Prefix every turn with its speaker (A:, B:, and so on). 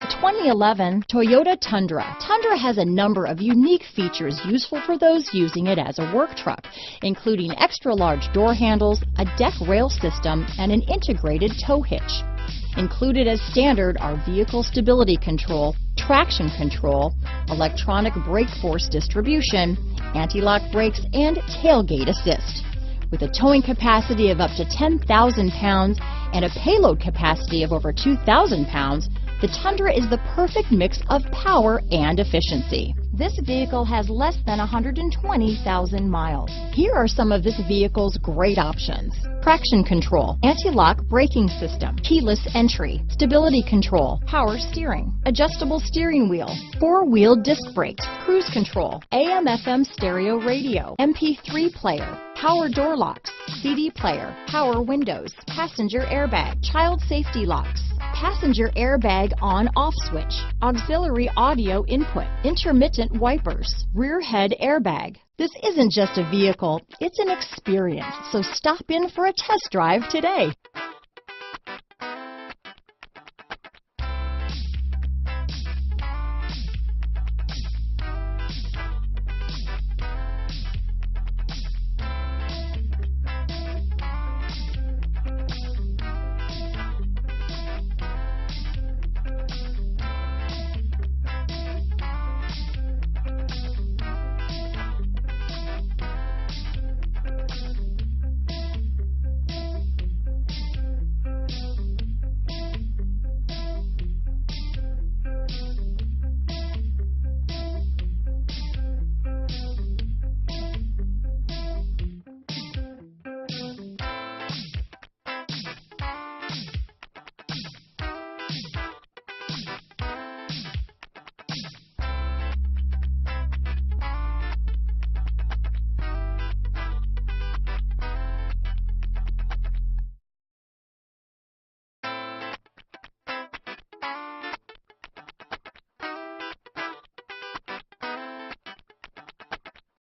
A: The 2011 Toyota Tundra. Tundra has a number of unique features useful for those using it as a work truck, including extra-large door handles, a deck rail system, and an integrated tow hitch. Included as standard are vehicle stability control, traction control, electronic brake force distribution, anti-lock brakes, and tailgate assist. With a towing capacity of up to 10,000 pounds and a payload capacity of over 2,000 pounds, the Tundra is the perfect mix of power and efficiency. This vehicle has less than 120,000 miles. Here are some of this vehicle's great options: traction control, anti-lock braking system, keyless entry, stability control, power steering, adjustable steering wheel, four-wheel disc brakes, cruise control, AM/FM stereo radio, MP3 player, power door locks, CD player, power windows, passenger airbag, child safety locks, passenger airbag on/off switch, auxiliary audio input, intermittent wipers, rear head airbag. This isn't just a vehicle, it's an experience, so stop in for a test drive today.